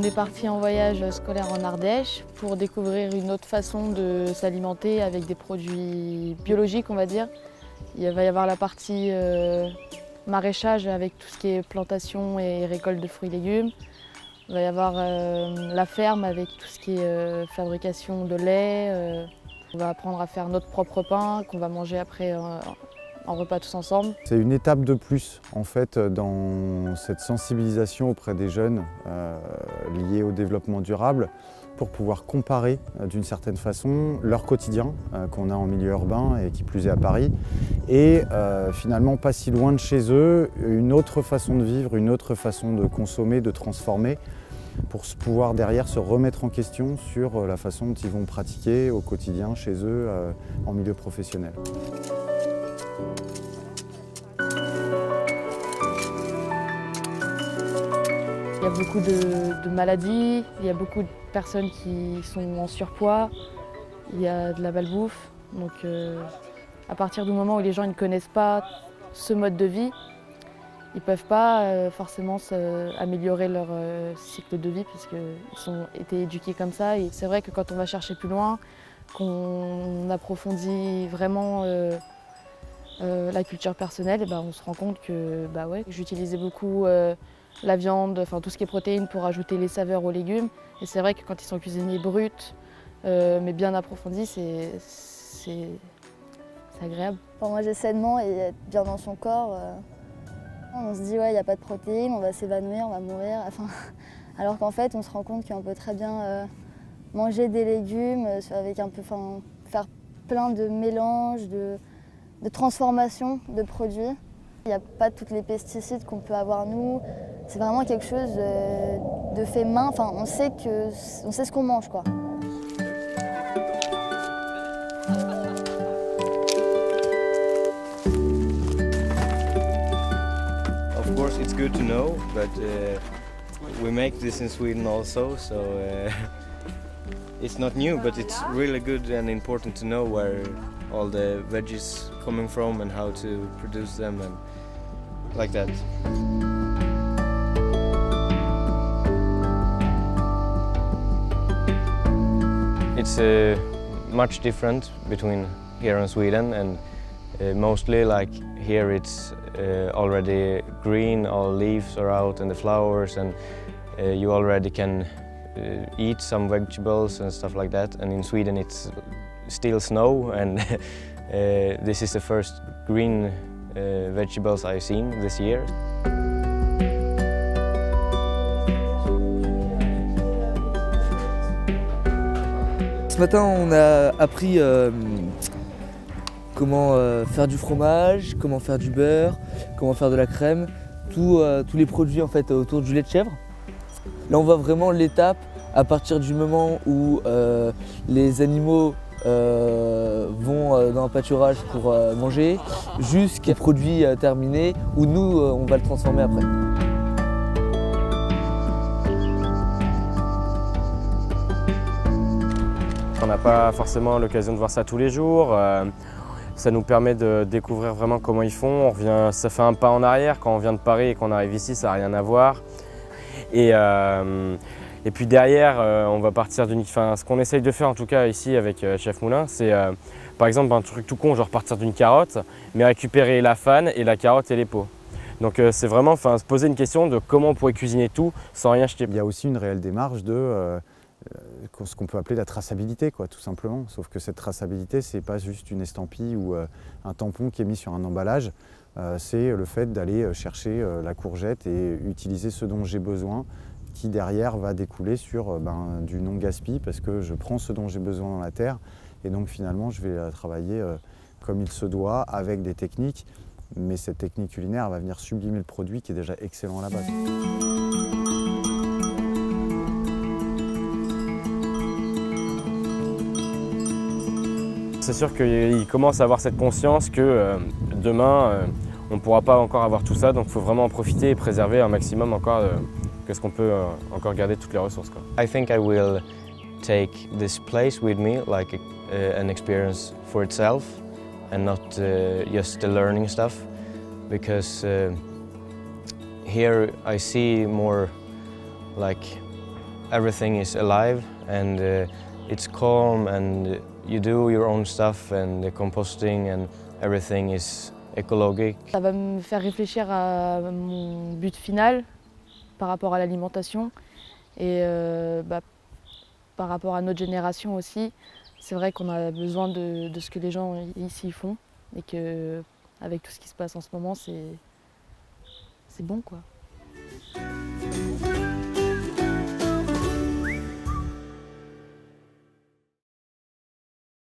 est parti en voyage scolaire en Ardèche pour découvrir une autre façon de s'alimenter avec des produits biologiques, on va dire. Il va y avoir la partie maraîchage avec tout ce qui est plantation et récolte de fruits et légumes. Il va y avoir la ferme avec tout ce qui est fabrication de lait. On va apprendre à faire notre propre pain qu'on va manger après en repas tous ensemble. C'est une étape de plus en fait dans cette sensibilisation auprès des jeunes liée au développement durable pour pouvoir comparer d'une certaine façon leur quotidien qu'on a en milieu urbain et qui plus est à Paris et finalement pas si loin de chez eux, une autre façon de vivre, une autre façon de consommer, de transformer pour pouvoir derrière se remettre en question sur la façon dont ils vont pratiquer au quotidien chez eux en milieu professionnel. Il y a beaucoup de maladies, il y a beaucoup de personnes qui sont en surpoids, il y a de la malbouffe. Donc à partir du moment où les gens ne connaissent pas ce mode de vie, ils ne peuvent pas forcément améliorer leur cycle de vie parce qu'ils ont été éduqués comme ça. Et c'est vrai que quand on va chercher plus loin, qu'on approfondit vraiment la culture personnelle, et ben on se rend compte que j'utilisais beaucoup la viande, enfin tout ce qui est protéines pour ajouter les saveurs aux légumes. Et c'est vrai que quand ils sont cuisinés bruts, mais bien approfondis, c'est agréable. Pour manger sainement et être bien dans son corps, on se dit ouais, il n'y a pas de protéines, on va s'évanouir, on va mourir. Enfin, alors qu'en fait, on se rend compte qu'on peut très bien manger des légumes avec un peu, faire plein de mélanges, de transformations de produits. Il n'y a pas tous les pesticides qu'on peut avoir nous. C'est vraiment quelque chose de fait main. Enfin, on sait ce qu'on mange, quoi. Of course, it's good to know, but we make this in Sweden also, so it's not new, but it's really good and important to know where all the veggies coming from and how to produce them and like that. It's much different between here and Sweden, and mostly like here it's already green, all leaves are out and the flowers, and you already can eat some vegetables and stuff like that. And in Sweden it's still snow, and this is the first green vegetables I've seen this year. Ce matin, on a appris comment faire du fromage, comment faire du beurre, comment faire de la crème, tous les produits en fait autour du lait de chèvre. Là, on voit vraiment l'étape à partir du moment où les animaux vont dans un pâturage pour manger, jusqu'à produit terminé où nous, on va le transformer après. On n'a pas forcément l'occasion de voir ça tous les jours. Ça nous permet de découvrir vraiment comment ils font. Ça fait un pas en arrière. Quand on vient de Paris et qu'on arrive ici, ça n'a rien à voir. Et puis derrière, on va partir ce qu'on essaye de faire en tout cas ici avec Chef Moulin, c'est par exemple un truc tout con, genre partir d'une carotte, mais récupérer la fan et la carotte et les peaux. Donc c'est vraiment se poser une question de comment on pourrait cuisiner tout sans rien jeter. Il y a aussi une réelle démarche de ce qu'on peut appeler la traçabilité, quoi, tout simplement. Sauf que cette traçabilité, c'est pas juste une estampille ou un tampon qui est mis sur un emballage. C'est le fait d'aller chercher la courgette et utiliser ce dont j'ai besoin, qui derrière va découler sur du non-gaspi, parce que je prends ce dont j'ai besoin dans la terre et donc finalement je vais travailler comme il se doit avec des techniques, mais cette technique culinaire va venir sublimer le produit qui est déjà excellent à la base. C'est sûr qu'il commence à avoir cette conscience que demain on ne pourra pas encore avoir tout ça, donc il faut vraiment en profiter et préserver un maximum encore qu'est-ce qu'on peut encore garder toutes les ressources, quoi. I think I will take this place with me like an experience for itself and not just the learning stuff, because here I see more like everything is alive and it's calm and you do your own stuff and the composting and everything is écologique. Ça va me faire réfléchir à mon but final par rapport à l'alimentation et par rapport à notre génération aussi. C'est vrai qu'on a besoin de ce que les gens ici font et qu'avec tout ce qui se passe en ce moment, c'est bon quoi.